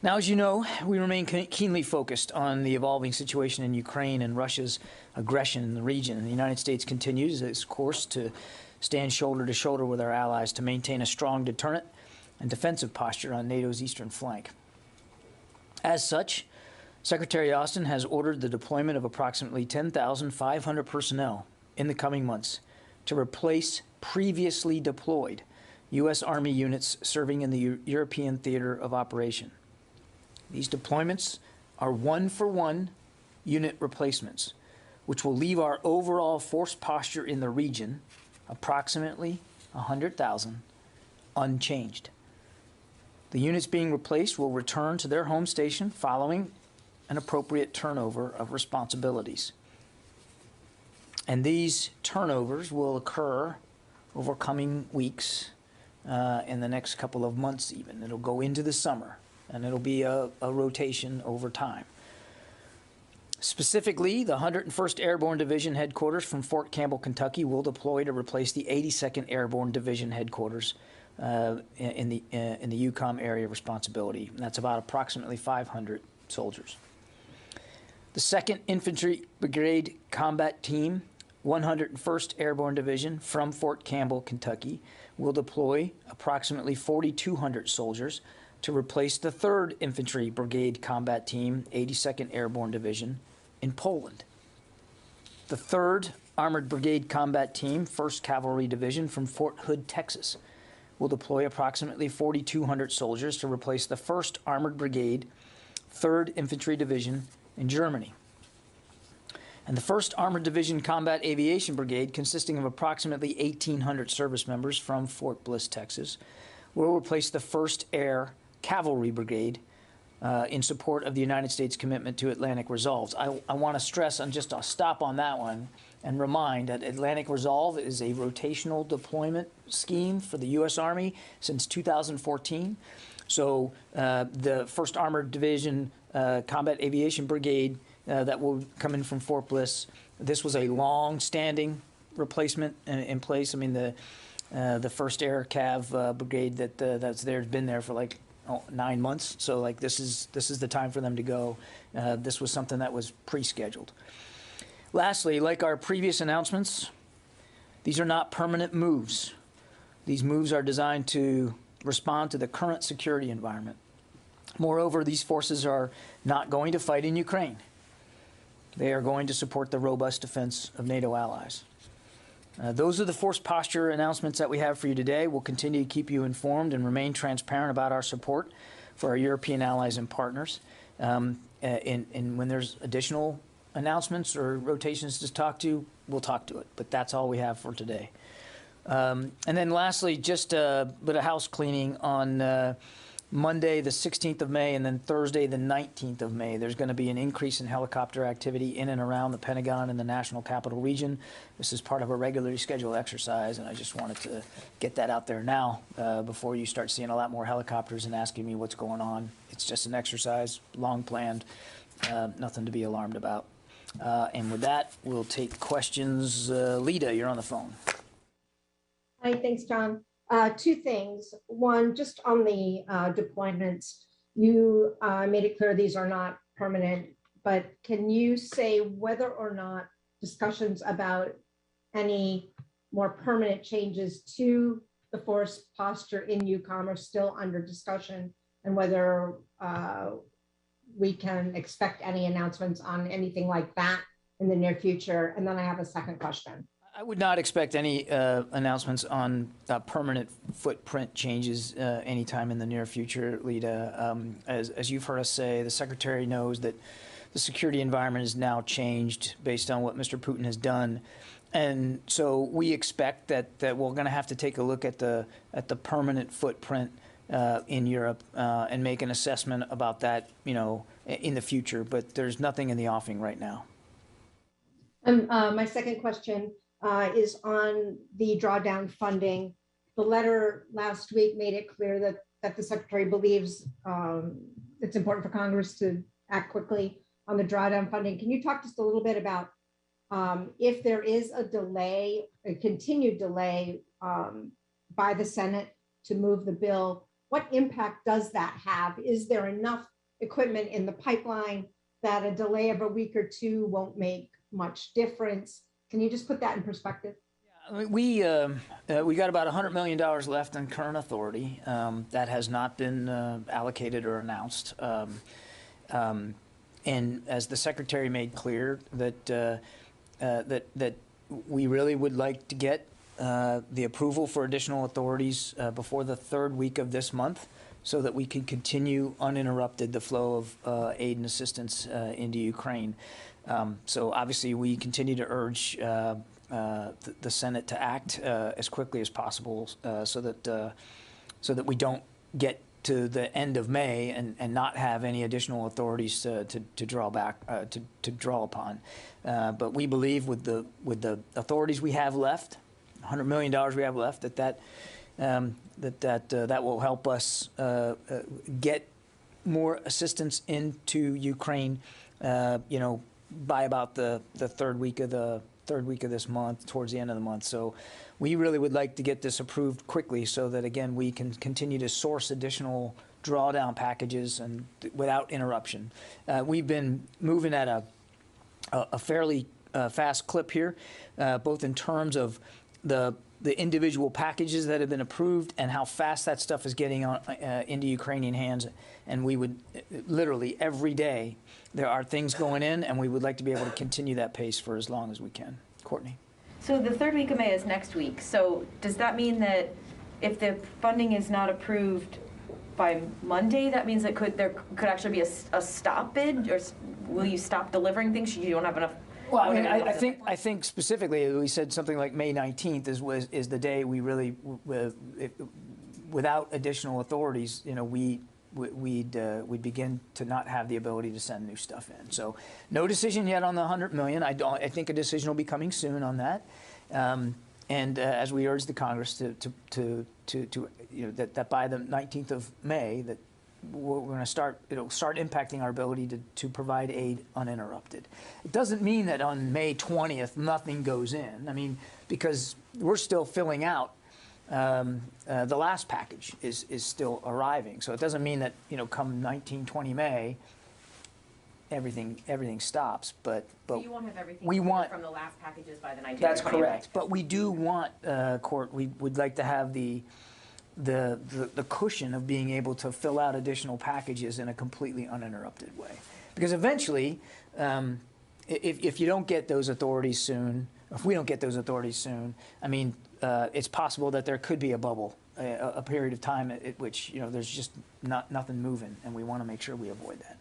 Now, as you know, we remain keenly focused on the evolving situation in Ukraine and Russia's aggression in the region. And the United States continues its course to stand shoulder to shoulder with our allies to maintain a strong deterrent and defensive posture on NATO's eastern flank. As such, Secretary Austin has ordered the deployment of approximately 10,500 personnel in the coming months to replace previously deployed U.S. Army units serving in the European theater of operation. These deployments are one-for-one unit replacements, which will leave our overall force posture in the region, approximately 100,000, unchanged. The units being replaced will return to their home station following an appropriate turnover of responsibilities. And these turnovers will occur over coming weeks, in the next couple of months even. It'll go into the summer, and it'll be a rotation over time. Specifically, the 101st Airborne Division headquarters from Fort Campbell, Kentucky will deploy to replace the 82nd Airborne Division headquarters in the EUCOM area of responsibility. And that's about approximately 500 soldiers. The 2nd Infantry Brigade Combat Team, 101st Airborne Division from Fort Campbell, Kentucky, will deploy approximately 4,200 soldiers to replace the 3rd Infantry Brigade Combat Team, 82nd Airborne Division, in Poland. The 3rd Armored Brigade Combat Team, 1st Cavalry Division from Fort Hood, Texas, will deploy approximately 4,200 soldiers to replace the 1st Armored Brigade, 3rd Infantry Division in Germany. And the 1st Armored Division Combat Aviation Brigade, consisting of approximately 1,800 service members from Fort Bliss, Texas, will replace the 1st Air Cavalry Brigade in support of the United States commitment to Atlantic Resolve. I want to stress, and just I'll stop on that one and remind that Atlantic Resolve is a rotational deployment scheme for the U.S. Army since 2014. So the 1st Armored Division Combat Aviation Brigade that will come in from Fort Bliss, this was a long-standing replacement in place. I mean, the 1st Air Cav Brigade that's there has been there for like 9 months. So like this is the time for them to go. This was something that was pre-scheduled. Lastly, like our previous announcements, these are not permanent moves. These moves are designed to respond to the current security environment. Moreover, these forces are not going to fight in Ukraine. They are going to support the robust defense of NATO allies. Those are the force posture announcements that we have for you today. We'll continue to keep you informed and remain transparent about our support for our European allies and partners. And when there's additional announcements or rotations to talk to, we'll talk to it. But that's all we have for today. And then lastly, just a bit of house cleaning on Monday, the 16th of May, and then Thursday, the 19th of May. There's going to be an increase in helicopter activity in and around the Pentagon and the National Capital Region. This is part of a regularly scheduled exercise, and I just wanted to get that out there now before you start seeing a lot more helicopters and asking me what's going on. It's just an exercise, long planned, nothing to be alarmed about. And with that, we'll take questions. Lita, you're on the phone. Hi, thanks, John. Two things. One, just on the deployments, you made it clear these are not permanent, but can you say whether or not discussions about any more permanent changes to the force posture in EUCOM are still under discussion, and whether we can expect any announcements on anything like that in the near future? And then I have a second question. I would not expect any announcements on permanent footprint changes anytime in the near future, Lita. As you've heard us say, the Secretary knows that the security environment is now changed based on what Mr. Putin has done. And so we expect that we're going to have to take a look at the permanent footprint in Europe and make an assessment about that, in the future. But there's nothing in the offing right now. My second question is on the drawdown funding. The letter last week made it clear that the Secretary believes it's important for Congress to act quickly on the drawdown funding. Can you talk just a little bit about if there is a delay, a continued delay by the Senate to move the bill, what impact does that have? Is there enough equipment in the pipeline, that a delay of a week or two won't make much difference. Can you just put that in perspective? I mean, we got about $100 million left in current authority that has not been allocated or announced. And as the Secretary made clear, that that we really would like to get the approval for additional authorities before the third week of this month, so that we can continue uninterrupted the flow of aid and assistance into Ukraine. So obviously, we continue to urge the Senate to act as quickly as possible, so that we don't get to the end of May and not have any additional authorities to draw back to draw upon. But we believe with the authorities we have left, $100 million we have left, that will help us get more assistance into Ukraine. By about the third week of this month, towards the end of the month. So we really would like to get this approved quickly, so that again we can continue to source additional drawdown packages and without interruption. We've been moving at a fairly fast clip here, both in terms of the individual packages that have been approved and how fast that stuff is getting into Ukrainian hands. And we would literally every day there are things going in, and we would like to be able to continue that pace for as long as we can. Courtney. So the third week of May is next week. So does that mean that if the funding is not approved by Monday, that means that there could actually be a stop bid, or will you stop delivering things? You don't have enough. Well, I mean, I think specifically we said something like May 19th is the day we really, without additional authorities, we'd begin to not have the ability to send new stuff in. So no decision yet on the $100 million. I think a decision will be coming soon on that. And as we urge the Congress that by the 19th of May that we're going to start impacting our ability to provide aid uninterrupted. It doesn't mean that on May 20th nothing goes in. I mean, because we're still filling out. The last package is still arriving, so it doesn't mean that come 19-20 May everything stops. But you won't have everything from the last packages by the 19th. That's correct. But we do want Court. We would like to have the cushion of being able to fill out additional packages in a completely uninterrupted way, because eventually, if you don't get those authorities soon, if we don't get those authorities soon, I mean, it's possible that there could be a bubble, a period of time at which there's just nothing moving, and we want to make sure we avoid that.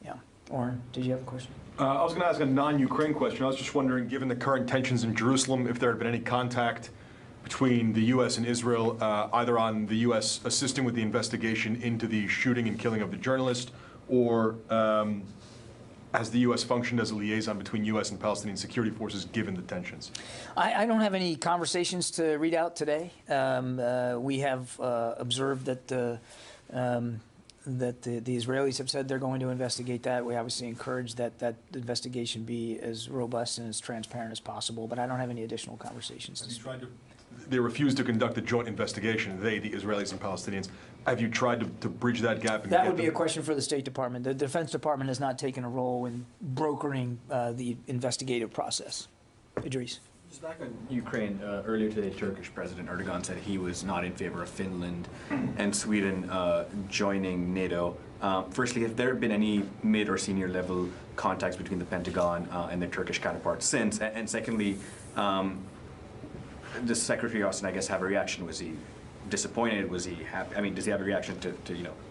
Yeah. Oren, did you have a question? I was going to ask a non-Ukraine question. I was just wondering, given the current tensions in Jerusalem, if there had been any contact between the U.S. and Israel, either on the U.S. assisting with the investigation into the shooting and killing of the journalist, or has the U.S. functioned as a liaison between U.S. and Palestinian security forces given the tensions? I don't have any conversations to read out today. We have observed that the Israelis have said they're going to investigate that. We obviously encourage that investigation be as robust and as transparent as possible, but I don't have any additional conversations. They refused to conduct a joint investigation, the Israelis and Palestinians. Have you tried to bridge that gap? And that would be a question for the State Department. The Defense Department has not taken a role in brokering the investigative process. Idris. Just back on Ukraine, earlier today, Turkish President Erdogan said he was not in favor of Finland and Sweden joining NATO. Firstly, have there been any mid or senior level contacts between the Pentagon and their Turkish counterparts since? And secondly, does Secretary Austin, I guess, have a reaction? Was he disappointed? Was he happy? I mean, does he have a reaction to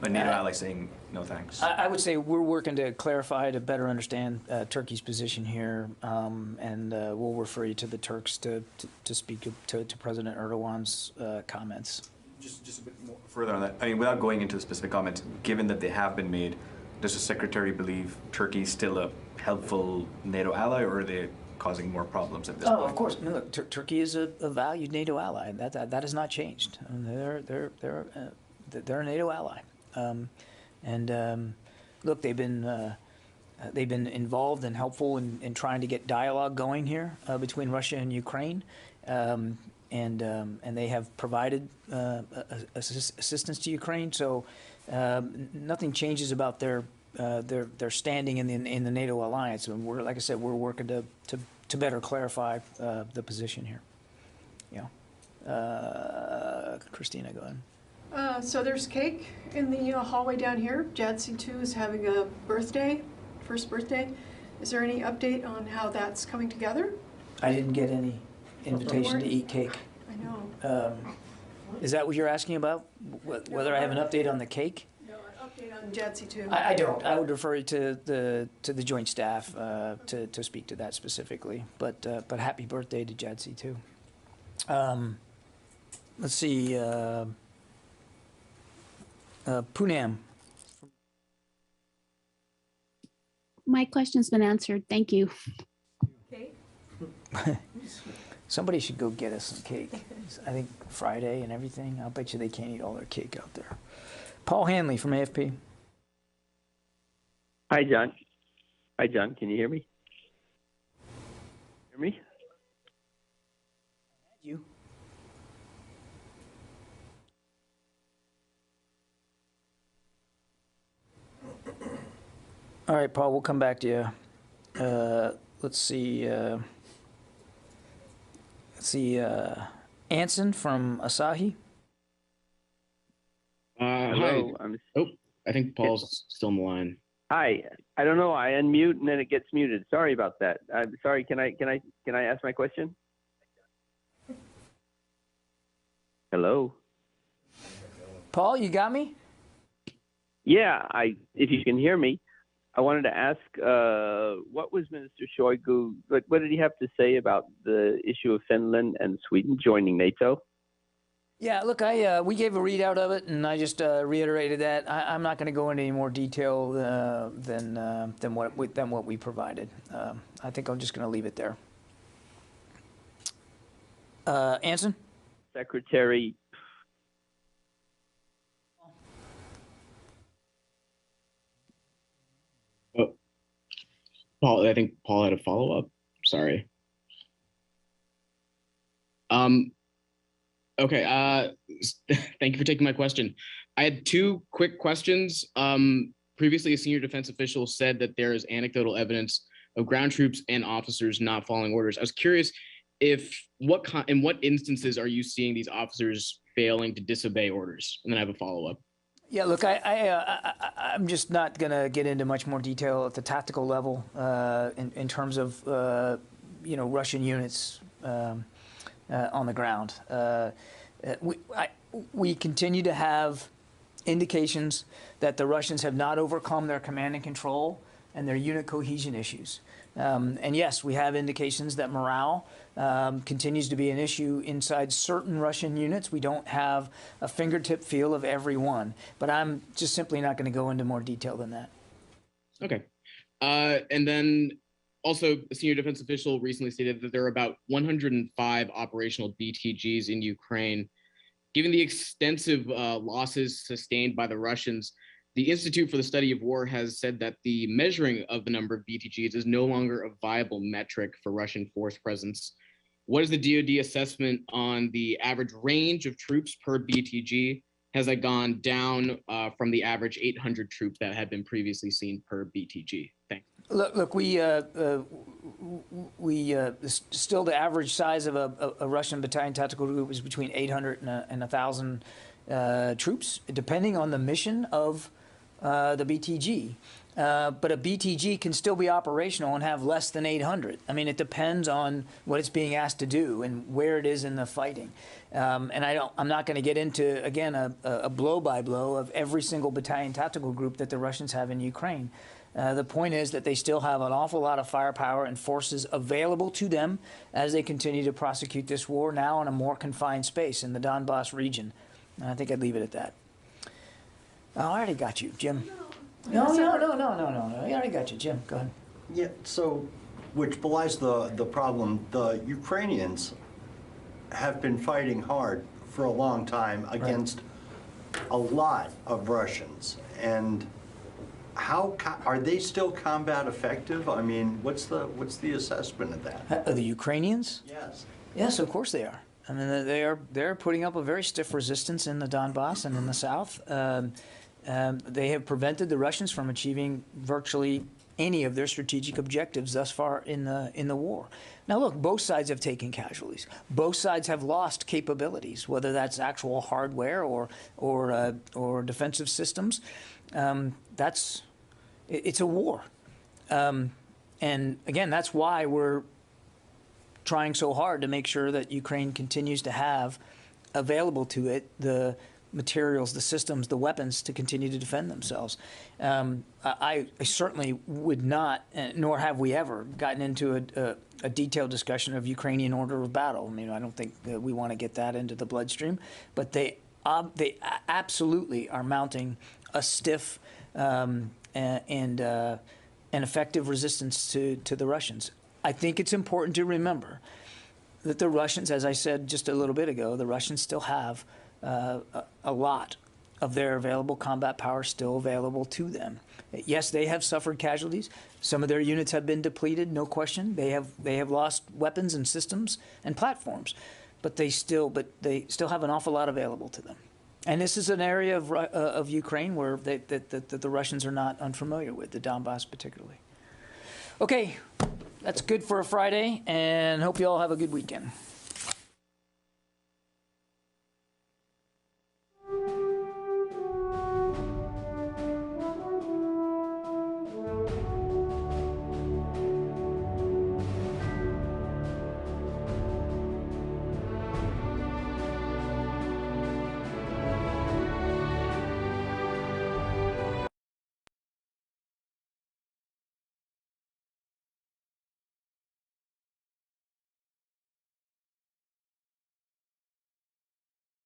a NATO ally saying no thanks? I would say we're working to clarify, to better understand Turkey's position here, and we'll refer you to the Turks to speak to President Erdogan's comments. Just a bit more further on that. I mean, without going into the specific comments, given that they have been made, does the Secretary believe Turkey is still a helpful NATO ally, or are they causing more problems at this point? Oh, of course. I mean, look, Turkey is a valued NATO ally. That has not changed. I mean, they're a NATO ally, look, they've been involved and helpful in trying to get dialogue going here between Russia and Ukraine, and they have provided assistance to Ukraine. So Nothing changes about their standing in the NATO alliance. And we're, like I said, we're working to better clarify the position here. Christina, go ahead. So there's cake in the hallway down here. JADC2 is having a birthday, first birthday. Is there any update on how that's coming together? I didn't get any invitation to eat cake. I know. Is that what you're asking about? Whether I have an update on the cake? No, an update on JADC2. I don't. I would refer you to the joint staff to speak to that specifically. But happy birthday to JADC too. Let's see. Poonam. My question's been answered. Thank you. Okay. Somebody should go get us some cake. I think Friday and everything. I'll bet you they can't eat all their cake out there. Paul Hanley from AFP. Hi, John. Hi, John. Can you hear me? Hear me? You. All right, Paul, we'll come back to you. Let's see. Anson from Asahi. Hello. Oh, I think Paul's still on the line. Hi. I don't know. I unmute and then it gets muted. Sorry about that. I'm sorry. Can I ask my question? Hello. Paul, you got me? Yeah. If you can hear me, I wanted to ask, what was Minister Shoigu, what did he have to say about the issue of Finland and Sweden joining NATO? Yeah, look, we gave a readout of it, and I just reiterated that. I'm not going to go into any more detail than what we provided. I think I'm just going to leave it there. Anson? Secretary. Paul, I think Paul had a follow-up. Sorry. Okay. Thank you for taking my question. I had two quick questions. Previously, a senior defense official said that there is anecdotal evidence of ground troops and officers not following orders. I was curious in what instances are you seeing these officers failing to disobey orders? And then I have a follow-up. Yeah, look, I'm just not going to get into much more detail at the tactical level in terms of Russian units on the ground. We continue to have indications that the Russians have not overcome their command and control and their unit cohesion issues. And yes, we have indications that morale continues to be an issue inside certain Russian units. We don't have a fingertip feel of every one, but I'm just simply not going to go into more detail than that. Okay. And then also, a senior defense official recently stated that there are about 105 operational BTGs in Ukraine. Given the extensive losses sustained by the Russians, the Institute for the Study of War has said that the measuring of the number of BTGs is no longer a viable metric for Russian force presence. What is the DOD assessment on the average range of troops per BTG? Has that gone down from the average 800 troops that had been previously seen per BTG? Thanks. Look, we still the average size of a Russian battalion tactical group is between 800 and 1,000 troops, depending on the mission of the BTG. But a BTG can still be operational and have less than 800. I mean, it depends on what it's being asked to do and where it is in the fighting. And I'm not going to get into, again, a blow-by-blow of every single battalion tactical group that the Russians have in Ukraine. The point is that they still have an awful lot of firepower and forces available to them as they continue to prosecute this war now in a more confined space in the Donbass region. And I think I'd leave it at that. Oh, I already got you, Jim. No. I already got you, Jim. Go ahead. Yeah, so, which belies the problem. The Ukrainians have been fighting hard for a long time against a lot of Russians. And how are they still combat effective? I mean, what's the assessment of that? The Ukrainians? Yes. Yes, of course they are. I mean, they're putting up a very stiff resistance in the Donbass and in the south. they have prevented the Russians from achieving virtually any of their strategic objectives thus far in the war. Now, look, both sides have taken casualties. Both sides have lost capabilities, whether that's actual hardware or defensive systems. It's a war, and again, that's why we're trying so hard to make sure that Ukraine continues to have available to it the materials, the systems, the weapons to continue to defend themselves. I certainly would not, nor have we ever, gotten into a detailed discussion of Ukrainian order of battle. I mean, I don't think that we want to get that into the bloodstream, but they absolutely are mounting a stiff and effective resistance to the Russians. I think it's important to remember that the Russians, as I said just a little bit ago, the Russians still have a lot of their available combat power still available to them. Yes, they have suffered casualties. Some of their units have been depleted, no question. They have lost weapons and systems and platforms, but they still have an awful lot available to them. And this is an area of Ukraine where the Russians are not unfamiliar with, the Donbass particularly. Okay, that's good for a Friday, and hope you all have a good weekend.